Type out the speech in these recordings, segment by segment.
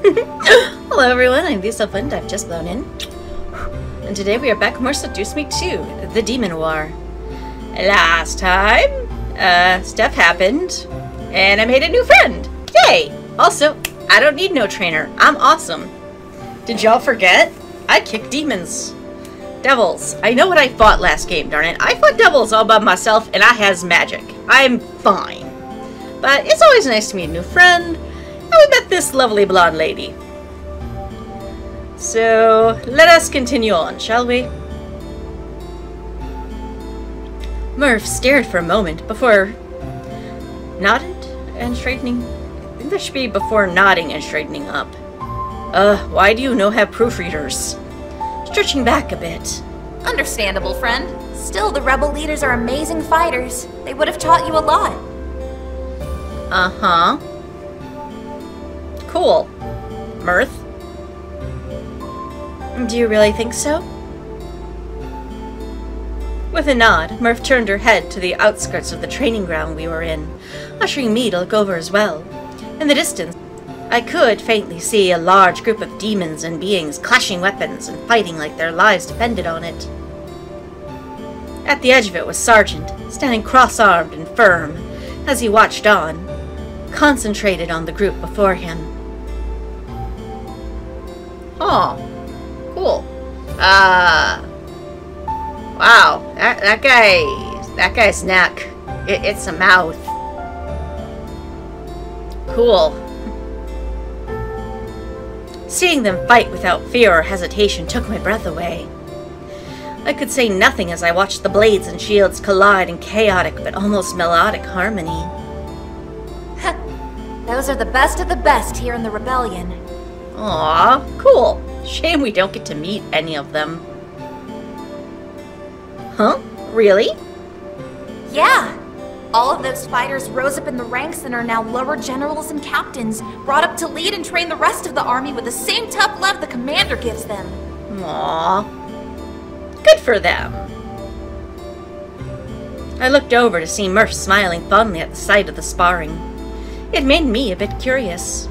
Hello everyone, I'm Lisa and I've just blown in. And today we are back with more Seduce Me 2, the Demon War. Last time, stuff happened, and I made a new friend. Yay! Also, I don't need no trainer. I'm awesome. Did y'all forget? I kick demons. Devils. I know what I fought last game, darn it. I fought devils all by myself, and I has magic. I'm fine. But it's always nice to meet a new friend. And we met this lovely blonde lady. So, let us continue on, shall we? Mirth stared for a moment before nodded and straightening. I think that should be before nodding and straightening up. Why do you no have proofreaders? Stretching back a bit. Understandable, friend. Still, the rebel leaders are amazing fighters. They would have taught you a lot. Uh-huh. Cool. Mirth? Do you really think so? With a nod, Mirth turned her head to the outskirts of the training ground we were in, ushering me to look over as well. In the distance, I could faintly see a large group of demons and beings clashing weapons and fighting like their lives depended on it. At the edge of it was Sergeant, standing cross-armed and firm, as he watched on, concentrated on the group before him. Oh, cool. Wow, that guy's neck, it's a mouth. Cool. Seeing them fight without fear or hesitation took my breath away. I could say nothing as I watched the blades and shields collide in chaotic but almost melodic harmony. Those are the best of the best here in the Rebellion. Aw, cool. Shame we don't get to meet any of them. Huh? Really? Yeah. All of those fighters rose up in the ranks and are now lower generals and captains, brought up to lead and train the rest of the army with the same tough love the commander gives them. Aw. Good for them. I looked over to see Mirth smiling fondly at the sight of the sparring. It made me a bit curious.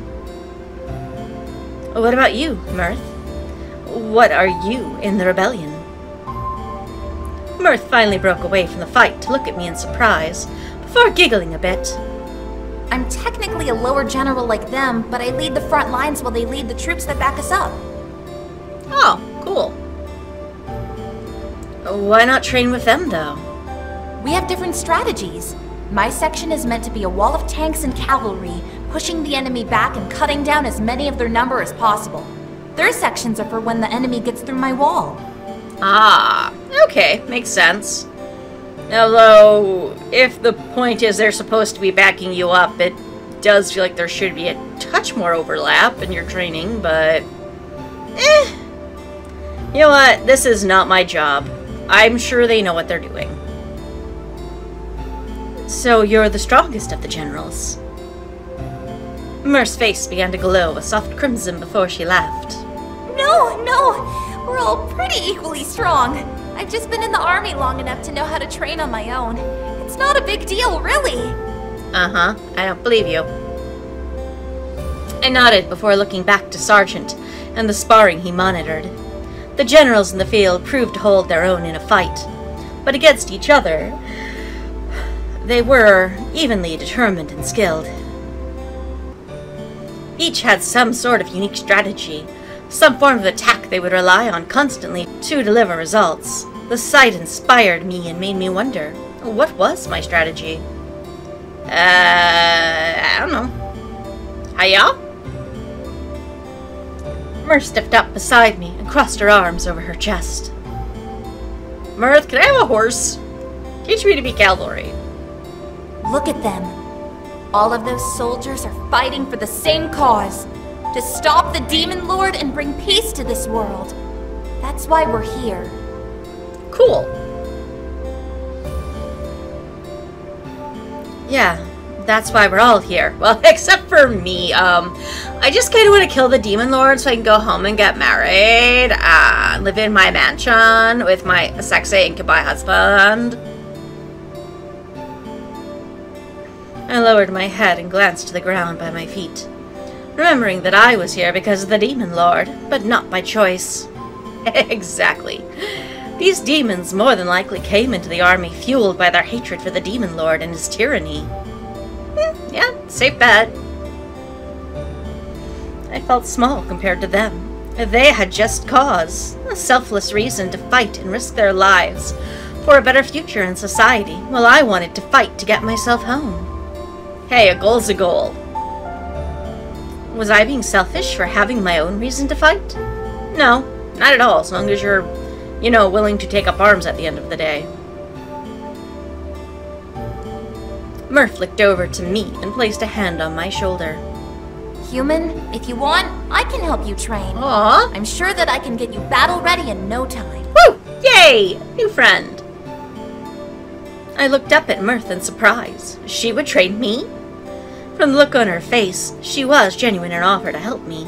What about you, Mirth? What are you in the Rebellion? Mirth finally broke away from the fight to look at me in surprise, before giggling a bit. I'm technically a lower general like them, but I lead the front lines while they lead the troops that back us up. Oh, cool. Why not train with them, though? We have different strategies. My section is meant to be a wall of tanks and cavalry, pushing the enemy back and cutting down as many of their number as possible. Their sections are for when the enemy gets through my wall. Ah, okay, makes sense. Although, if the point is they're supposed to be backing you up, it does feel like there should be a touch more overlap in your training, but... You know what? This is not my job. I'm sure they know what they're doing. So you're the strongest of the generals. Mirth's face began to glow a soft crimson before she laughed. No, we're all pretty equally strong. I've just been in the army long enough to know how to train on my own. It's not a big deal, really. Uh-huh, I don't believe you. I nodded before looking back to Sergeant and the sparring he monitored. The generals in the field proved to hold their own in a fight, but against each other, they were evenly determined and skilled. Each had some sort of unique strategy, some form of attack they would rely on constantly to deliver results. The sight inspired me and made me wonder, what was my strategy? I don't know. Hiya? Mirth stepped up beside me and crossed her arms over her chest. Mirth, can I have a horse? Teach me to be cavalry. Look at them. All of those soldiers are fighting for the same cause. To stop the Demon Lord and bring peace to this world. That's why we're here. Cool. Yeah, that's why we're all here. Well, except for me. I just kind of want to kill the Demon Lord so I can go home and get married. Live in my mansion with my sexy incubi husband. I lowered my head and glanced to the ground by my feet. remembering that I was here because of the Demon Lord, but not by choice. Exactly. These demons more than likely came into the army fueled by their hatred for the Demon Lord and his tyranny. Yeah, safe bet. I felt small compared to them. They had just cause, a selfless reason to fight and risk their lives for a better future in society, while I wanted to fight to get myself home. Hey, a goal's a goal. Was I being selfish for having my own reason to fight? No, not at all, as long as you're, willing to take up arms at the end of the day. Mirth looked over to me and placed a hand on my shoulder. Human, if you want, I can help you train. Aww. I'm sure that I can get you battle ready in no time. Woo! Yay! New friend! I looked up at Mirth in surprise. She would train me? From the look on her face, she was genuine in her offer to help me.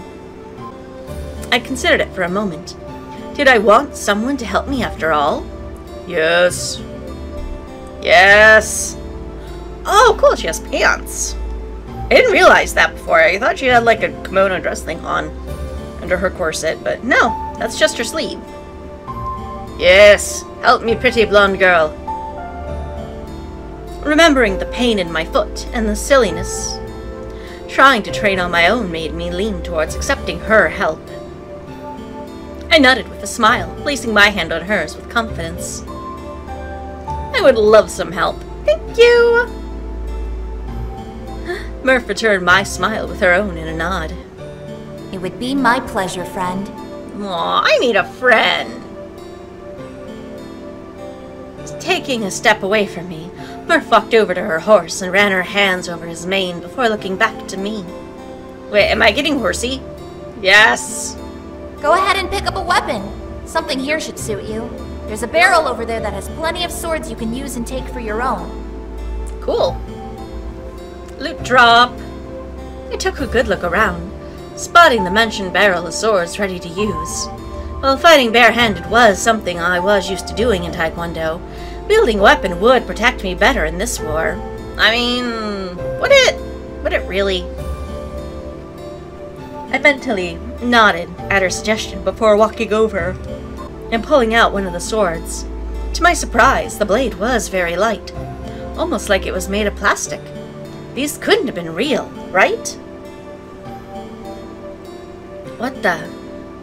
I considered it for a moment. Did I want someone to help me after all? Yes. Yes. Oh, cool, she has pants. I didn't realize that before. I thought she had like a kimono dress thing on under her corset, but no, that's just her sleeve. Yes, help me, pretty blonde girl. Remembering the pain in my foot and the silliness, trying to train on my own made me lean towards accepting her help. I nodded with a smile, placing my hand on hers with confidence. I would love some help. Thank you! Mirth returned my smile with her own in a nod. It would be my pleasure, friend. Aw, I need a friend! Taking a step away from me, Mirth walked over to her horse and ran her hands over his mane before looking back to me. Wait, am I getting horsey? Yes! Go ahead and pick up a weapon. Something here should suit you. There's a barrel over there that has plenty of swords you can use and take for your own. Cool. Loot drop. I took a good look around, spotting the mentioned barrel of swords ready to use. While fighting barehanded was something I was used to doing in Taekwondo, wielding a weapon would protect me better in this war. I mean, would it really? I mentally nodded at her suggestion before walking over and pulling out one of the swords. To my surprise, the blade was very light, almost like it was made of plastic. These couldn't have been real, right? What the?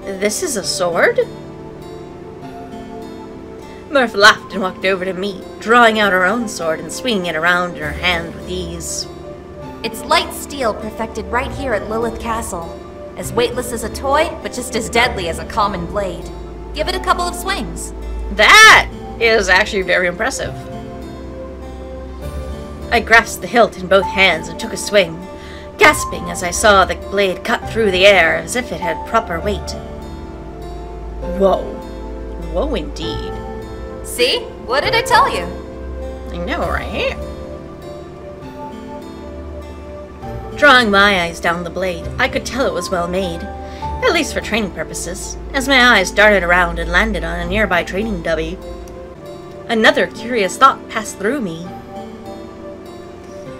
This is a sword? Mirth laughed and walked over to me, drawing out her own sword and swinging it around in her hand with ease. It's light steel perfected right here at Lilith Castle. As weightless as a toy, but just as deadly as a common blade. Give it a couple of swings. That is actually very impressive. I grasped the hilt in both hands and took a swing, gasping as I saw the blade cut through the air as if it had proper weight. Whoa. Whoa indeed. See? What did I tell you? I know, right? Drawing my eyes down the blade, I could tell it was well made, at least for training purposes, as my eyes darted around and landed on a nearby training dummy. Another curious thought passed through me.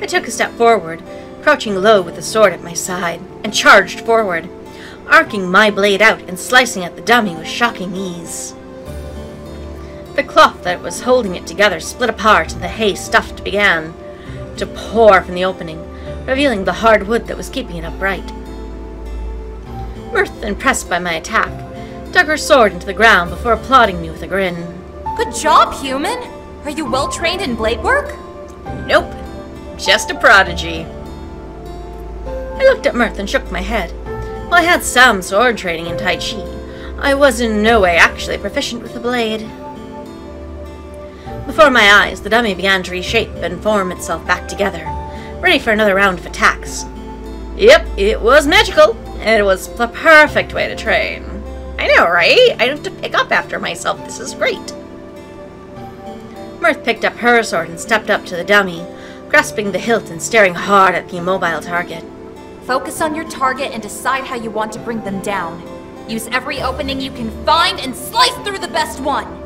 I took a step forward, crouching low with the sword at my side, and charged forward, arcing my blade out and slicing at the dummy with shocking ease. The cloth that was holding it together split apart and the hay stuffed began to pour from the opening, revealing the hard wood that was keeping it upright. Mirth, impressed by my attack, dug her sword into the ground before applauding me with a grin. Good job, human! Are you well trained in blade work? Nope, just a prodigy. I looked at Mirth and shook my head. While I had some sword training in Tai Chi, I was in no way actually proficient with the blade. Before my eyes, the dummy began to reshape and form itself back together, ready for another round of attacks. Yep, it was magical, and it was the perfect way to train. I know, right? I have to pick up after myself. This is great. Mirth picked up her sword and stepped up to the dummy, grasping the hilt and staring hard at the immobile target. Focus on your target and decide how you want to bring them down. Use every opening you can find and slice through the best one!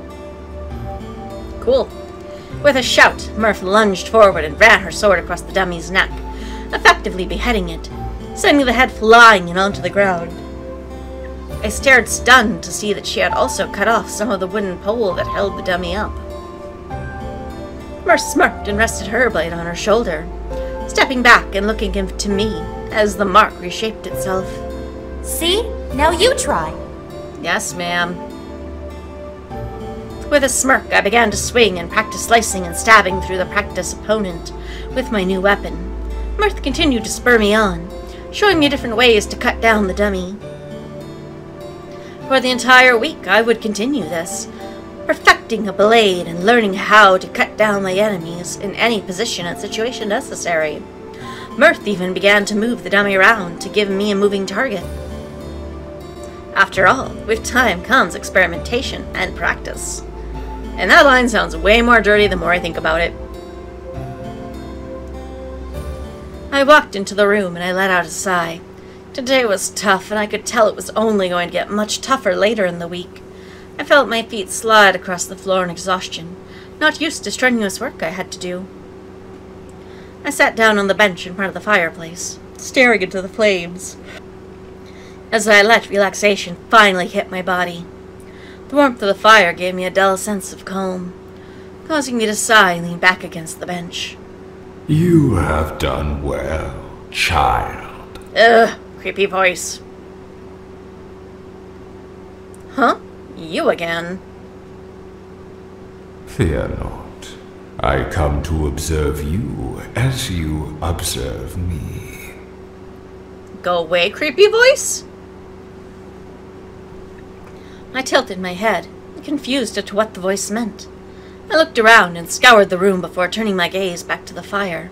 Cool. With a shout, Mirth lunged forward and ran her sword across the dummy's neck, effectively beheading it. sending the head flying and onto the ground. I stared stunned to see that she had also cut off some of the wooden pole that held the dummy up. Mirth smirked and rested her blade on her shoulder, stepping back and looking to me as the mark reshaped itself. See? Now you try. Yes, ma'am. With a smirk, I began to swing and practice slicing and stabbing through the practice opponent with my new weapon. Mirth continued to spur me on, showing me different ways to cut down the dummy. For the entire week, I would continue this, perfecting a blade and learning how to cut down my enemies in any position and situation necessary. Mirth even began to move the dummy around to give me a moving target. After all, with time comes experimentation and practice. And that line sounds way more dirty the more I think about it. I walked into the room and I let out a sigh. Today was tough, and I could tell it was only going to get much tougher later in the week. I felt my feet slide across the floor in exhaustion, not used to strenuous work I had to do. I sat down on the bench in front of the fireplace, staring into the flames, as I let relaxation finally hit my body. The warmth of the fire gave me a dull sense of calm, causing me to sigh and lean back against the bench. You have done well, child. Ugh, creepy voice. Huh? You again? Fear not. I come to observe you as you observe me. Go away, creepy voice? I tilted my head, confused as to what the voice meant. I looked around and scoured the room before turning my gaze back to the fire.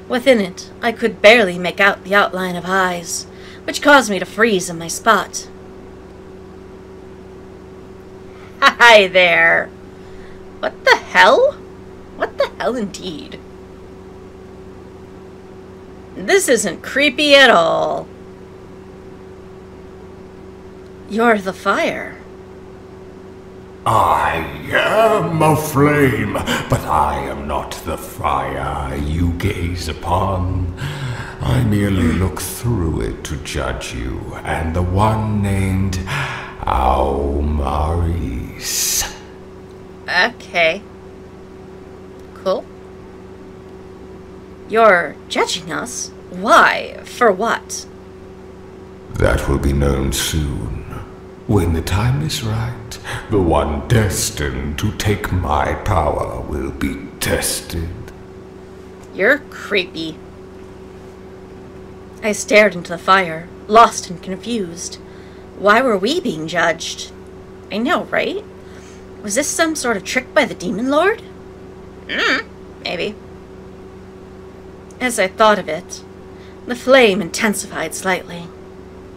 Within it, I could barely make out the outline of eyes, which caused me to freeze in my spot. Hi there! What the hell? What the hell indeed? This isn't creepy at all. You're the fire. I am a flame, but I am not the fire you gaze upon. I merely look through it to judge you, and the one named Maurice. Okay. Cool. You're judging us? Why? For what? That will be known soon. When the time is right, the one destined to take my power will be tested. You're creepy. I stared into the fire, lost and confused. Why were we being judged? I know, right? Was this some sort of trick by the Demon Lord? Maybe. As I thought of it, the flame intensified slightly.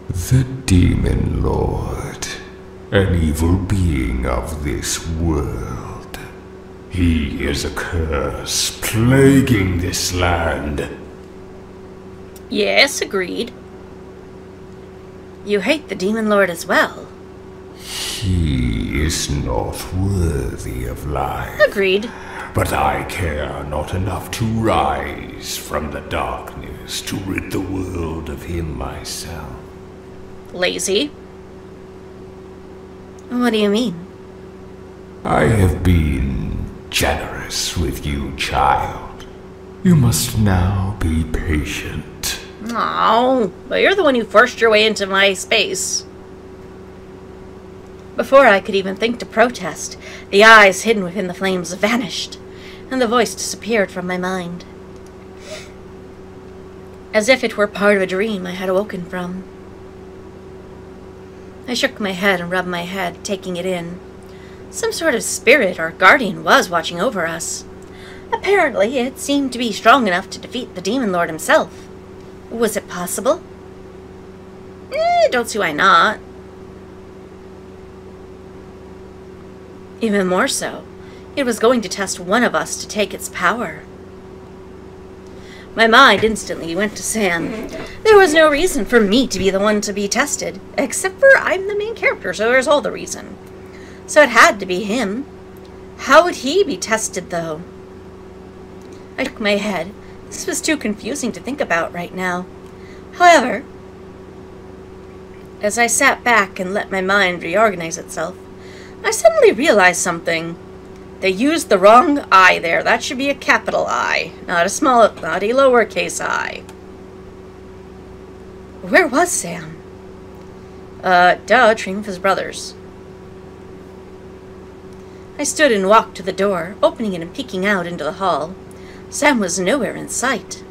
The Demon Lord, an evil being of this world. He is a curse plaguing this land. Yes, agreed. You hate the Demon Lord as well. He is not worthy of life. Agreed. But I care not enough to rise from the darkness to rid the world of him myself. Lazy? What do you mean? I have been generous with you, child. You must now be patient. Oh, but you're the one who forced your way into my space. Before I could even think to protest, the eyes hidden within the flames vanished, and the voice disappeared from my mind. As if it were part of a dream I had awoken from. I shook my head and rubbed my head, taking it in. Some sort of spirit or guardian was watching over us. Apparently, it seemed to be strong enough to defeat the Demon Lord himself. Was it possible? Don't see why not. Even more so, it was going to test one of us to take its power. My mind instantly went to Sam. There was no reason for me to be the one to be tested, except for I'm the main character, so there's all the reason. So it had to be him. How would he be tested, though? I shook my head. This was too confusing to think about right now. However, as I sat back and let my mind reorganize itself, I suddenly realized something. They used the wrong I there. That should be a capital I, not a lowercase I. Where was Sam? Treating with his brothers. I stood and walked to the door, opening it and peeking out into the hall. Sam was nowhere in sight.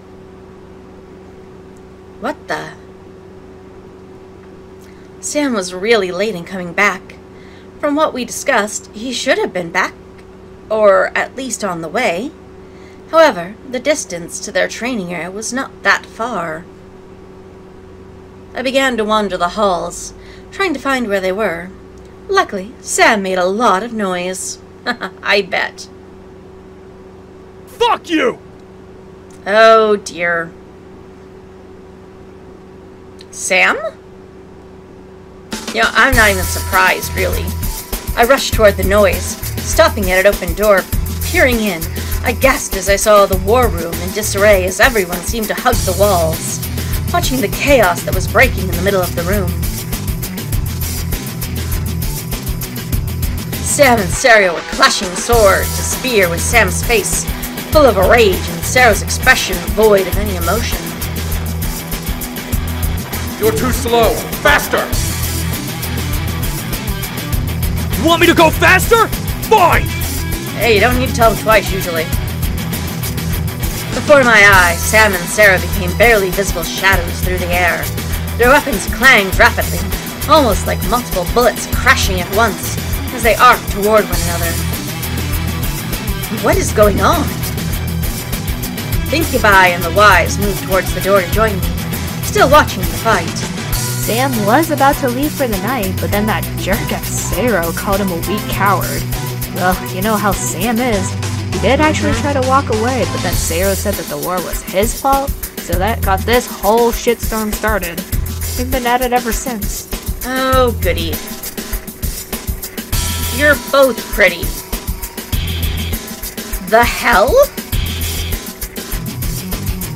What the? Sam was really late in coming back. From what we discussed, he should have been back, or at least on the way. However, the distance to their training area was not that far. I began to wander the halls, trying to find where they were. Luckily, Sam made a lot of noise. I bet. Fuck you! Oh dear. Sam? You know, I'm not even surprised, really. I rushed toward the noise, stopping at an open door, peering in. I gasped as I saw the war room in disarray as everyone seemed to hug the walls, watching the chaos that was breaking in the middle of the room. Sam and Sarah were clashing sword to spear, with Sam's face full of rage and Sarah's expression void of any emotion. You're too slow. Faster! You want me to go faster? Fine! Hey, you don't need to tell them twice, usually. Before my eyes, Sam and Sarah became barely visible shadows through the air. Their weapons clanged rapidly, almost like multiple bullets crashing at once, as they arced toward one another. What is going on? Thinkaby and the Wise moved towards the door to join me, still watching the fight. Sam was about to leave for the night, but then that jerk at Sero called him a weak coward. Well, you know how Sam is. He did actually try to walk away, but then Sero said that the war was his fault, so that got this whole shitstorm started. We've been at it ever since. Oh, goody. You're both pretty. The hell?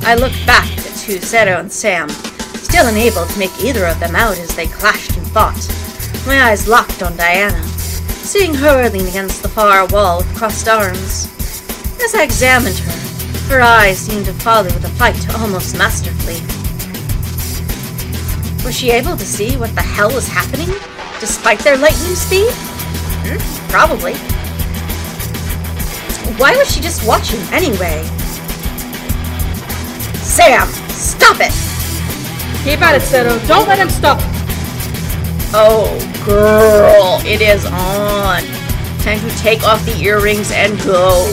I looked back at Sero and Sam, still unable to make either of them out as they clashed and fought. My eyes locked on Diana, seeing her lean against the far wall with crossed arms. As I examined her, her eyes seemed to follow the fight almost masterfully. Was she able to see what the hell was happening, despite their lightning speed? Probably. Why was she just watching anyway? Sam, stop it! Keep at it, Seto. Don't let him stop. Oh, girl, it is on. Time to take off the earrings and go.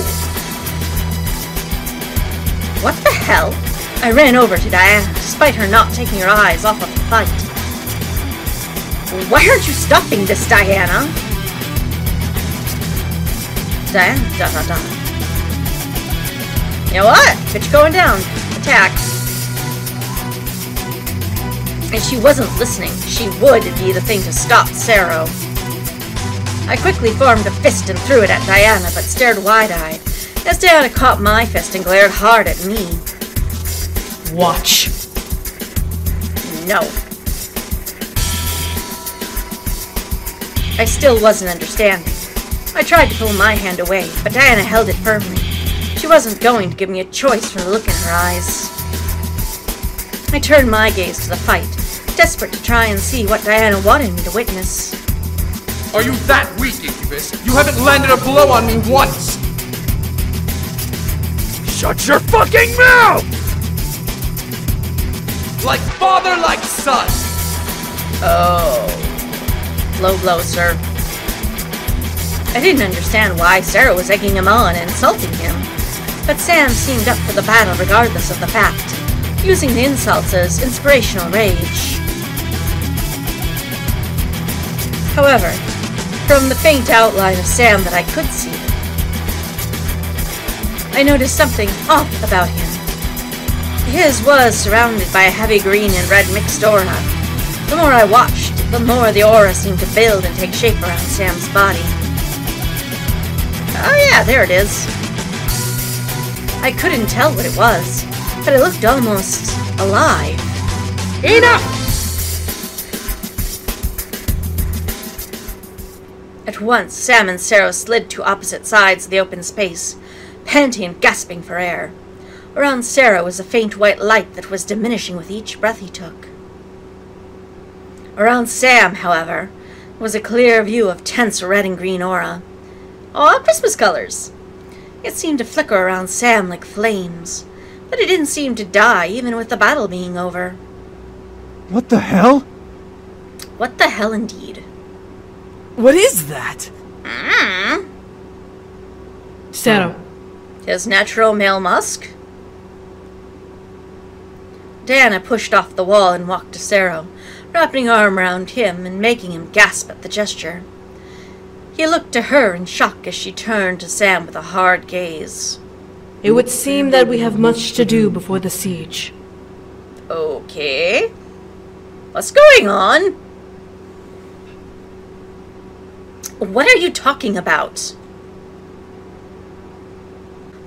What the hell? I ran over to Diana, despite her not taking her eyes off of the fight. Why aren't you stopping this, Diana? Diana, You know what? Bitch going down. Attack. And she wasn't listening. She would be the thing to stop Sero. I quickly formed a fist and threw it at Diana, but stared wide-eyed, as Diana caught my fist and glared hard at me. Watch. No. I still wasn't understanding. I tried to pull my hand away, but Diana held it firmly. She wasn't going to give me a choice from the look in her eyes. I turned my gaze to the fight, desperate to try and see what Diana wanted me to witness. Are you that weak, Incubus? You haven't landed a blow on me once! Shut your fucking mouth! Like father, like son! Oh. Low blow, sir. I didn't understand why Sarah was egging him on and insulting him, but Sam seemed up for the battle regardless of the fact, using the insults as inspirational rage. However, from the faint outline of Sam that I could see, I noticed something off about him. His was surrounded by a heavy green and red mixed aura. The more I watched, the more the aura seemed to build and take shape around Sam's body. Oh yeah, there it is. I couldn't tell what it was, but it looked almost alive. Enough! At once, Sam and Sarah slid to opposite sides of the open space, panting and gasping for air. Around Sarah was a faint white light that was diminishing with each breath he took. Around Sam, however, was a clear view of tense red and green aura. All Christmas colors! It seemed to flicker around Sam like flames, but it didn't seem to die even with the battle being over. What the hell? What the hell indeed. What is that? Zero. His natural male musk? Diana pushed off the wall and walked to Sero, wrapping her arm around him and making him gasp at the gesture. He looked to her in shock as she turned to Sam with a hard gaze. It would seem that we have much to do before the siege. Okay. What's going on? What are you talking about?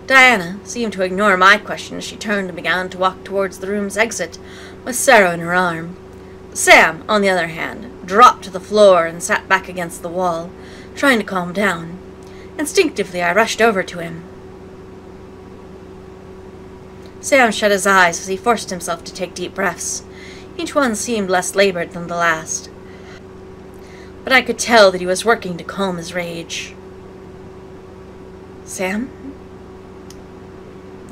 Diana seemed to ignore my question as she turned and began to walk towards the room's exit with Sarah in her arm. Sam, on the other hand, dropped to the floor and sat back against the wall, trying to calm down. Instinctively, I rushed over to him. Sam shut his eyes as he forced himself to take deep breaths. Each one seemed less labored than the last. But I could tell that he was working to calm his rage. Sam?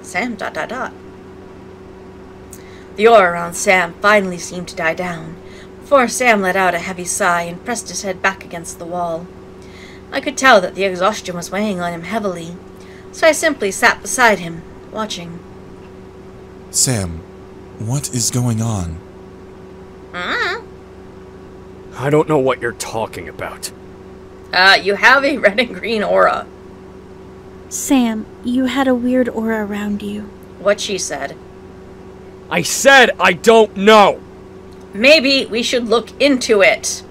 Sam, ... The aura around Sam finally seemed to die down, before Sam let out a heavy sigh and pressed his head back against the wall. I could tell that the exhaustion was weighing on him heavily, so I simply sat beside him, watching. Sam, what is going on? I don't know what you're talking about. You have a red and green aura. Sam, you had a weird aura around you. What she said. I said I don't know! Maybe we should look into it.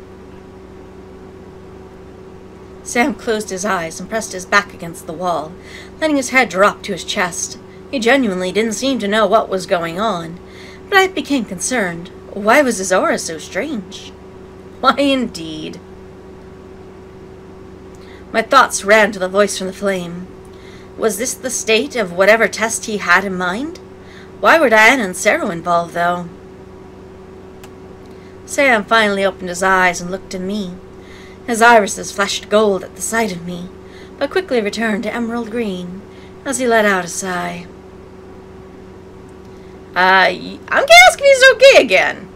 Sam closed his eyes and pressed his back against the wall, letting his head drop to his chest. He genuinely didn't seem to know what was going on, but I became concerned. Why was his aura so strange? Why indeed? My thoughts ran to the voice from the flame. Was this the state of whatever test he had in mind? Why were Diana and Sarah involved, though? Sam finally opened his eyes and looked at me. His irises flashed gold at the sight of me, but quickly returned to emerald green as he let out a sigh. I'm gonna ask if he's okay again.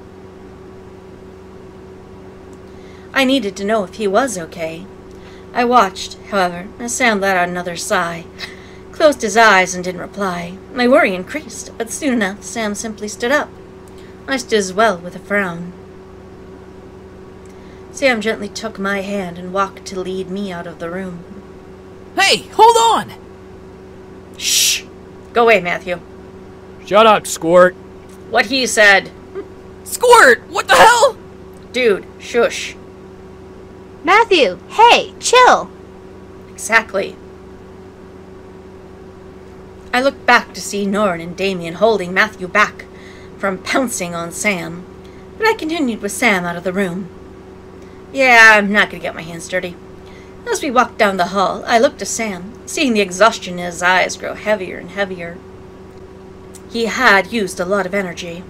I needed to know if he was okay. I watched, however, as Sam let out another sigh, closed his eyes and didn't reply. My worry increased, but soon enough Sam simply stood up. I stood as well with a frown. Sam gently took my hand and walked to lead me out of the room. Hey, hold on! Shh! Go away, Matthew. Shut up, Squirt. What he said. Squirt, what the hell? Dude, shush. Matthew, hey, chill. Exactly. I looked back to see Norrin and Damien holding Matthew back from pouncing on Sam, but I continued with Sam out of the room. Yeah, I'm not going to get my hands dirty. As we walked down the hall, I looked to Sam, seeing the exhaustion in his eyes grow heavier and heavier. He had used a lot of energy.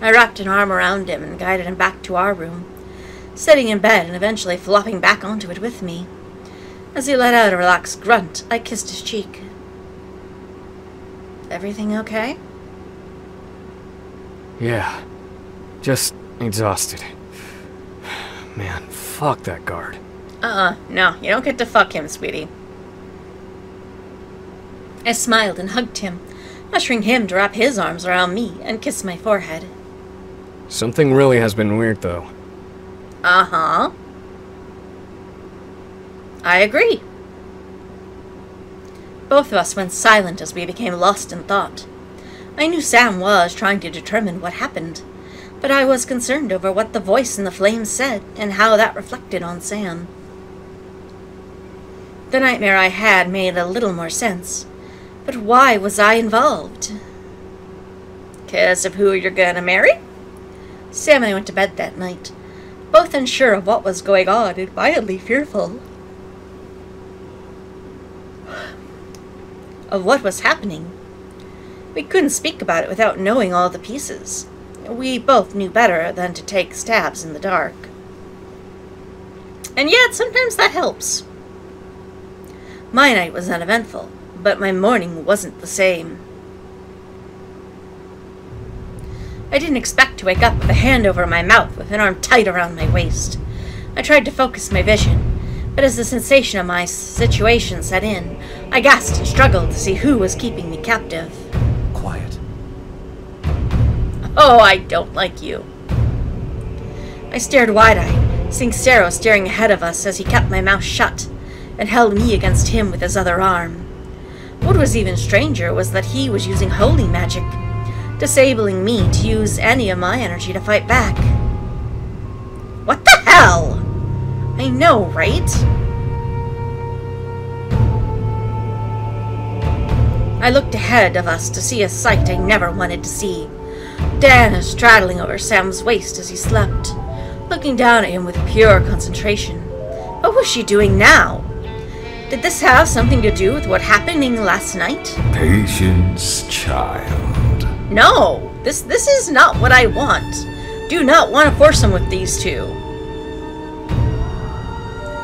I wrapped an arm around him and guided him back to our room, sitting in bed and eventually flopping back onto it with me. As he let out a relaxed grunt, I kissed his cheek. Everything okay? Yeah. Just exhausted. Man, fuck that guard. No, you don't get to fuck him, sweetie. I smiled and hugged him, ushering him to wrap his arms around me and kiss my forehead. Something really has been weird, though. Uh-huh. I agree. Both of us went silent as we became lost in thought. I knew Sam was trying to determine what happened, but I was concerned over what the voice in the flames said and how that reflected on Sam. The nightmare I had made a little more sense, but why was I involved? 'Cause of who you're gonna marry? Sam and I went to bed that night, both unsure of what was going on and mildly fearful of what was happening. We couldn't speak about it without knowing all the pieces. We both knew better than to take stabs in the dark. And yet, sometimes that helps. My night was uneventful, but my morning wasn't the same. I didn't expect to wake up with a hand over my mouth with an arm tight around my waist. I tried to focus my vision, but as the sensation of my situation set in, I gasped and struggled to see who was keeping me captive. Quiet. Oh, I don't like you. I stared wide-eyed, seeing Sero staring ahead of us as he kept my mouth shut and held me against him with his other arm. What was even stranger was that he was using holy magic, disabling me to use any of my energy to fight back. What the hell? I know, right? I looked ahead of us to see a sight I never wanted to see. Diana straddling over Sam's waist as he slept, looking down at him with pure concentration. What was she doing now? Did this have something to do with what happened last night? Patience, child. No, this is not what I want. Do not want to foursome with these two.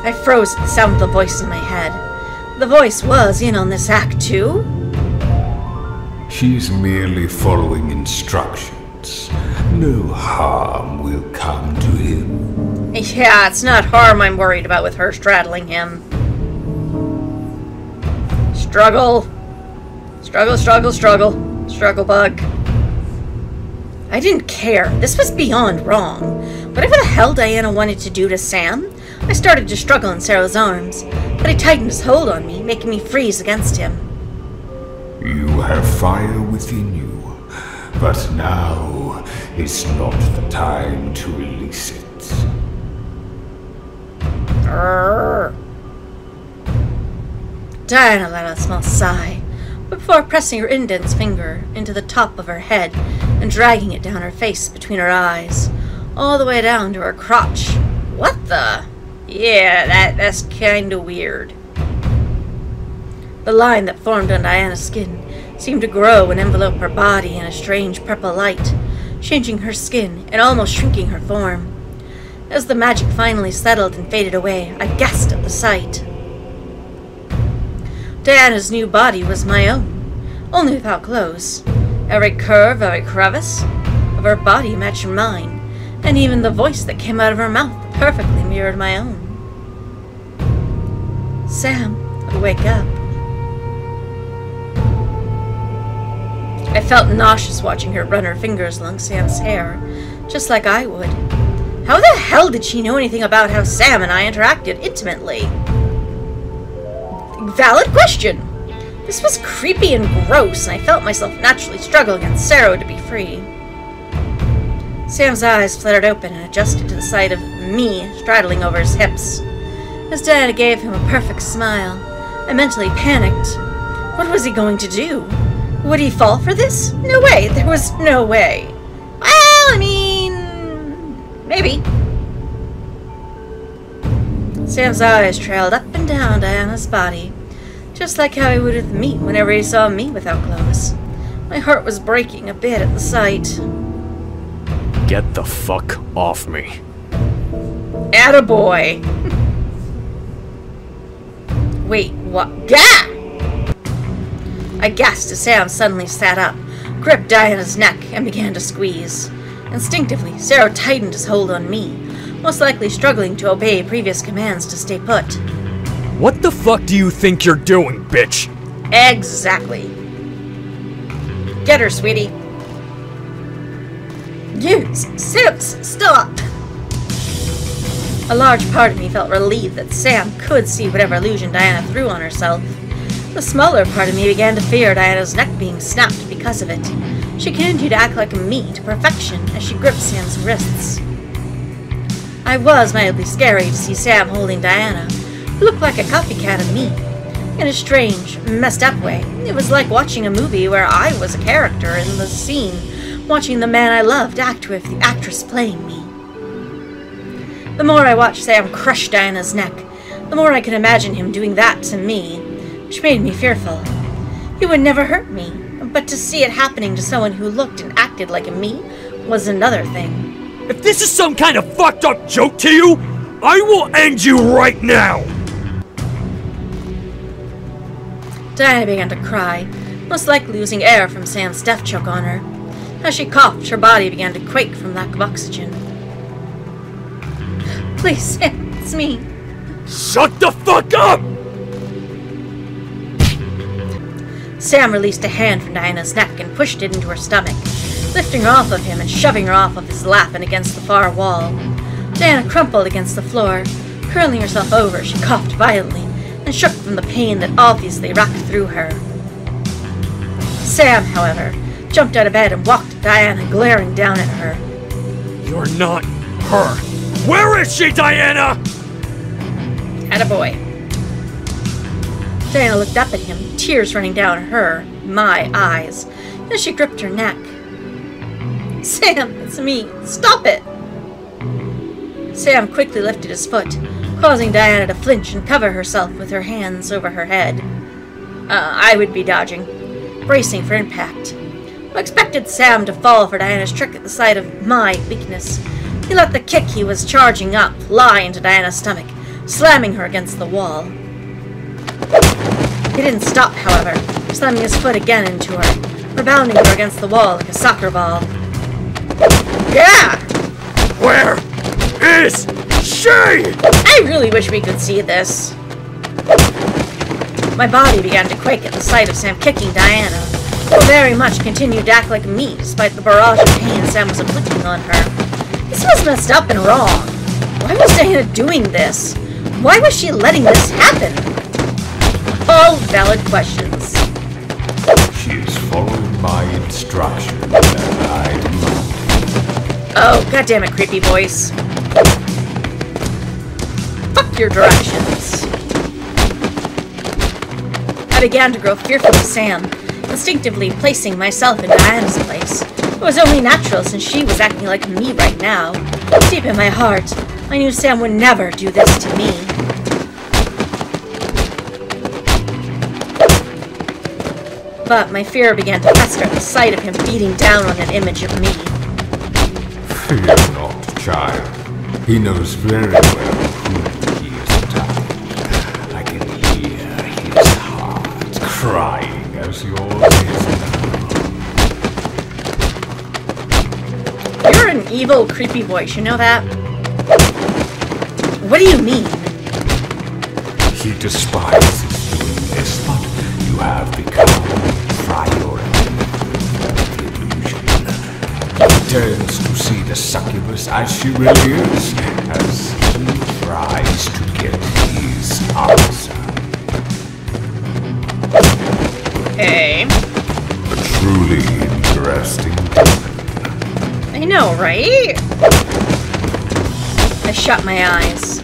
I froze at the sound of the voice in my head. The voice was in on this act too? She's merely following instructions. No harm will come to him. Yeah, it's not harm I'm worried about with her straddling him. Struggle. Struggle, struggle, struggle. Struggle bug. I didn't care. This was beyond wrong. Whatever the hell Diana wanted to do to Sam, I started to struggle in Sero's arms, but he tightened his hold on me, making me freeze against him. You have fire within you, but now is not the time to release it. Grrr. Diana let out a small sigh, before pressing her index finger into the top of her head and dragging it down her face between her eyes, all the way down to her crotch. What the? Yeah, that's kinda weird. The line that formed on Diana's skin seemed to grow and envelope her body in a strange purple light, changing her skin and almost shrinking her form. As the magic finally settled and faded away, I gasped at the sight. Diana's new body was my own, only without clothes. Every curve, every crevice of her body matched mine, and even the voice that came out of her mouth perfectly mirrored my own. Sam would wake up. I felt nauseous watching her run her fingers along Sam's hair, just like I would. How the hell did she know anything about how Sam and I interacted intimately? Valid question. This was creepy and gross, and I felt myself naturally struggle against Sero to be free. Sam's eyes fluttered open and adjusted to the sight of me straddling over his hips. As Diana gave him a perfect smile, I mentally panicked. What was he going to do? Would he fall for this? No way. There was no way. Well, I mean, maybe. Sam's eyes trailed up and down Diana's body, just like how he would with me whenever he saw me without clothes. My heart was breaking a bit at the sight. Get the fuck off me. Attaboy. Wait, what? Gah! I gasped as Sam suddenly sat up, gripped Diana's neck, and began to squeeze. Instinctively, Sero tightened his hold on me, most likely struggling to obey previous commands to stay put. What the fuck do you think you're doing, bitch? Exactly. Get her, sweetie. You, stop! A large part of me felt relieved that Sam could see whatever illusion Diana threw on herself. The smaller part of me began to fear Diana's neck being snapped because of it. She continued to act like me to perfection as she gripped Sam's wrists. I was mildly scary to see Sam holding Diana, who looked like a copycat of me. In a strange, messed up way, it was like watching a movie where I was a character in the scene watching the man I loved act with the actress playing me. The more I watched Sam crush Diana's neck, the more I could imagine him doing that to me, which made me fearful. He would never hurt me, but to see it happening to someone who looked and acted like me was another thing. If this is some kind of fucked up joke to you, I will end you right now! Diana began to cry, most likely losing air from Sam's death choke on her. As she coughed, her body began to quake from lack of oxygen. Please, Sam, it's me. Shut the fuck up! Sam released a hand from Diana's neck and pushed it into her stomach, lifting her off of him and shoving her off of his lap and against the far wall. Diana crumpled against the floor. Curling herself over, she coughed violently and shook from the pain that obviously racked through her. Sam, however, jumped out of bed and walked to Diana, glaring down at her. You're not her. Where is she, Diana? Attaboy. Diana looked up at him, tears running down my eyes, as she gripped her neck. Sam, it's me. Stop it! Sam quickly lifted his foot, causing Diana to flinch and cover herself with her hands over her head. I would be dodging, bracing for impact. I expected Sam to fall for Diana's trick at the sight of my weakness. He let the kick he was charging up lie into Diana's stomach, slamming her against the wall. He didn't stop, however, slamming his foot again into her, rebounding her against the wall like a soccer ball. Yeah! Where is she? I really wish we could see this. My body began to quake at the sight of Sam kicking Diana, who very much continued to act like me despite the barrage of pain Sam was inflicting on her. This was messed up and wrong. Why was Diana doing this? Why was she letting this happen? All valid questions. She is following my instructions and I demand. Oh, goddammit, creepy voice. Fuck your directions. I began to grow fearful of Sam, instinctively placing myself in Diana's place. It was only natural since she was acting like me right now. Deep in my heart, I knew Sam would never do this to me. But my fear began to fester at the sight of him beating down on an image of me. Fear not, child. He knows very well who he is attacking. I can hear his heart crying as yours is now. You're an evil, creepy voice, you know that? What do you mean? He despises doing this, but you have become priority of the illusion. He turns to see the succubus as she really is, as he tries to get his answer. Hey. A truly interesting demon. I know, right? I shut my eyes.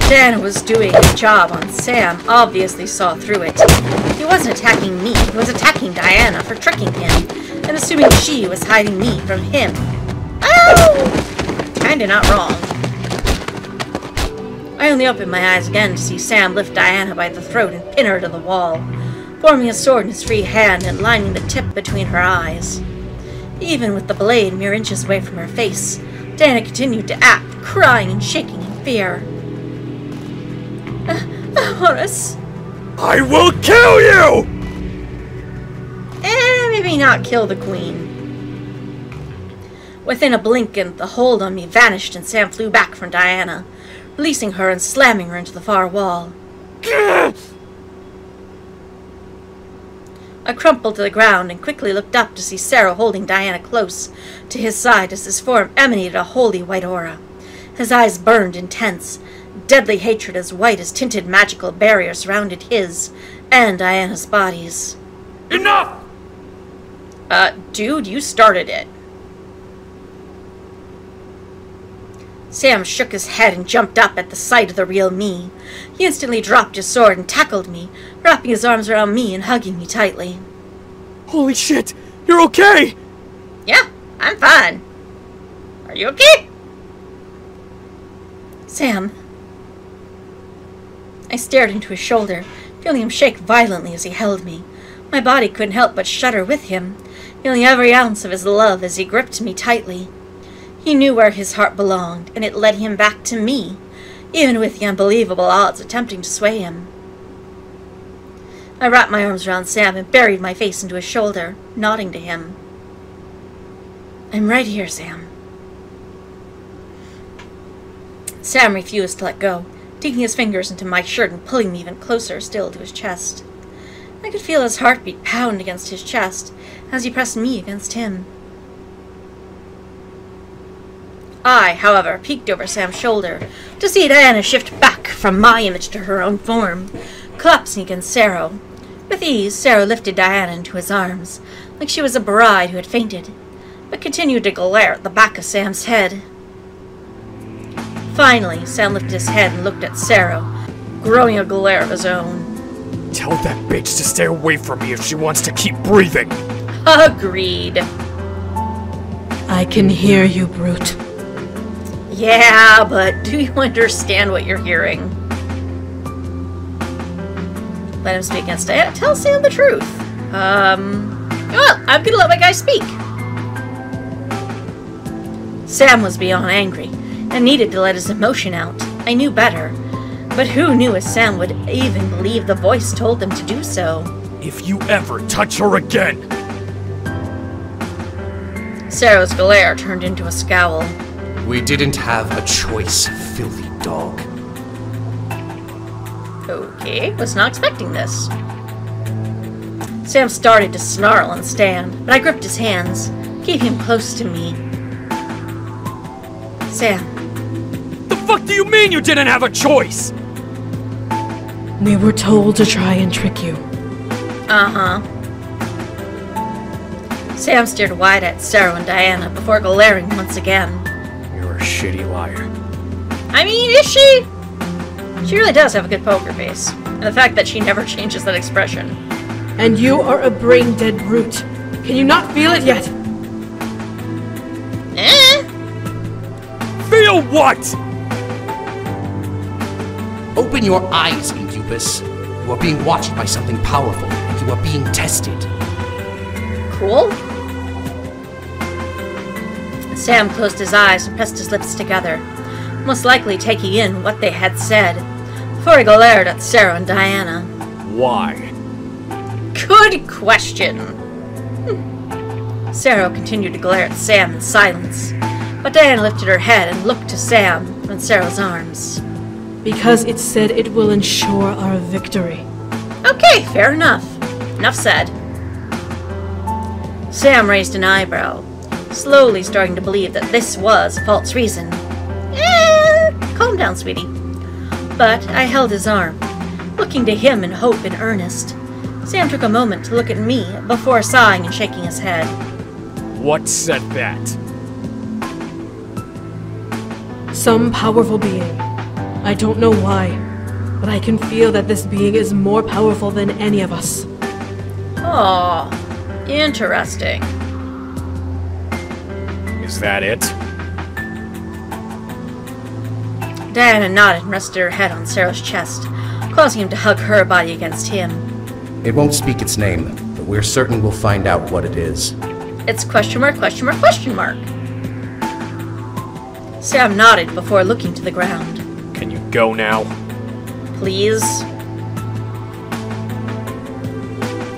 Dan was doing a job on Sam, obviously saw through it. He wasn't attacking me, he was attacking Diana for tricking him, and assuming she was hiding me from him. Oh! Kinda not wrong. I only opened my eyes again to see Sam lift Diana by the throat and pin her to the wall, forming a sword in his free hand and lining the tip between her eyes. Even with the blade mere inches away from her face, Diana continued to act, crying and shaking in fear. Horace. I will kill you! Maybe not kill the queen. Within a blink, the hold on me vanished and Sam flew back from Diana, releasing her and slamming her into the far wall. I crumpled to the ground and quickly looked up to see Sarah holding Diana close to his side as his form emanated a holy white aura. His eyes burned intense, deadly hatred as white as tinted magical barriers surrounded his and Diana's bodies. Enough! Dude, you started it. Sam shook his head and jumped up at the sight of the real me. He instantly dropped his sword and tackled me, wrapping his arms around me and hugging me tightly. Holy shit! You're okay! Yeah, I'm fine. Are you okay? Sam. I stared into his shoulder, feeling him shake violently as he held me. My body couldn't help but shudder with him, feeling every ounce of his love as he gripped me tightly. He knew where his heart belonged, and it led him back to me, even with the unbelievable odds attempting to sway him. I wrapped my arms around Sam and buried my face into his shoulder, nodding to him. I'm right here, Sam. Sam refused to let go, digging his fingers into my shirt and pulling me even closer still to his chest. I could feel his heartbeat pound against his chest as he pressed me against him. I, however, peeked over Sam's shoulder to see Diana shift back from my image to her own form, collapsing against Sarah. With ease, Sarah lifted Diana into his arms, like she was a bride who had fainted, but continued to glare at the back of Sam's head. Finally, Sam lifted his head and looked at Sarah, growing a glare of his own. Tell that bitch to stay away from me if she wants to keep breathing. Agreed. I can hear you, brute. Yeah, but do you understand what you're hearing? Let him speak against Diana. Tell Sam the truth. Well, I'm gonna let my guy speak. Sam was beyond angry and needed to let his emotion out. I knew better. But who knew if Sam would even believe the voice told them to do so? If you ever touch her again! Sarah's glare turned into a scowl. We didn't have a choice, filthy dog. Okay, was not expecting this. Sam started to snarl and stand, but I gripped his hands, keeping him close to me. Sam. The fuck do you mean you didn't have a choice? We were told to try and trick you. Uh-huh. Sam stared wide at Sarah and Diana before glaring once again. You're a shitty liar. I mean, is she? She really does have a good poker face. And the fact that she never changes that expression. And you are a brain-dead brute. Can you not feel it yet? Feel what? Open your eyes, Incubus. You are being watched by something powerful, and you are being tested. Cool. Sam closed his eyes and pressed his lips together, most likely taking in what they had said, before he glared at Sarah and Diana. Why? Good question. Sarah continued to glare at Sam in silence, but Diana lifted her head and looked to Sam from Sarah's arms. Because it said it will ensure our victory. Okay, fair enough. Enough said. Sam raised an eyebrow, slowly starting to believe that this was a false reason. Calm down, sweetie. But I held his arm, looking to him in hope and earnest. Sam took a moment to look at me before sighing and shaking his head. What said that? Some powerful being. I don't know why, but I can feel that this being is more powerful than any of us. Oh, interesting. Is that it? Diana nodded and rested her head on Sarah's chest, causing him to hug her body against him. It won't speak its name, but we're certain we'll find out what it is. It's question mark, question mark, question mark. Sam nodded before looking to the ground. Can you go now? Please?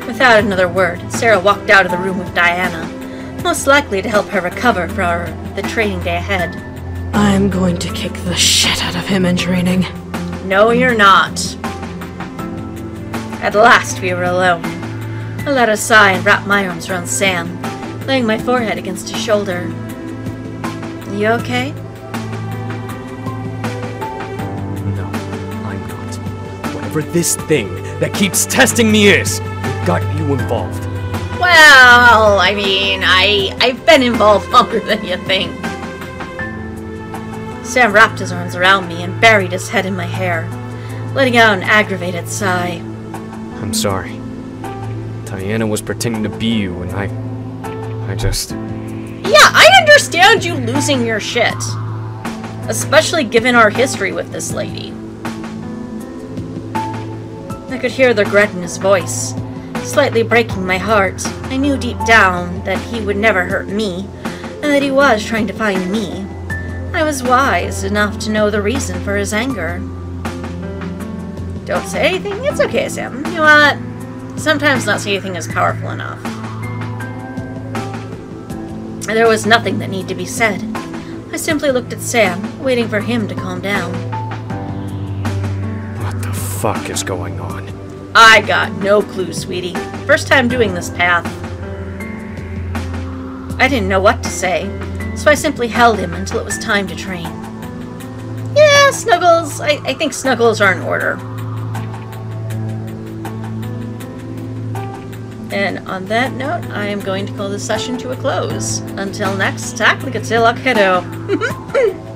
Without another word, Sarah walked out of the room with Diana, most likely to help her recover for the training day ahead. I'm going to kick the shit out of him in training. No, you're not. At last we were alone. I let a sigh and wrapped my arms around Sam, laying my forehead against his shoulder. You okay? No, I'm not. Whatever this thing that keeps testing me is, it got you involved. Well, I mean, I've been involved longer than you think. Sam wrapped his arms around me and buried his head in my hair, letting out an aggravated sigh. I'm sorry. Diana was pretending to be you, and I just... Yeah, I understand you losing your shit. Especially given our history with this lady. I could hear the regret in his voice, slightly breaking my heart. I knew deep down that he would never hurt me, and that he was trying to find me. I was wise enough to know the reason for his anger. Don't say anything? It's okay, Sam. You know what? Sometimes not saying anything is powerful enough. There was nothing that needed to be said. I simply looked at Sam, waiting for him to calm down. What the fuck is going on? I got no clue, sweetie. First time doing this path. I didn't know what to say, so I simply held him until it was time to train. Yeah, Snuggles. I think Snuggles are in order. And on that note, I am going to call this session to a close. Until next, Tackle Kiddo.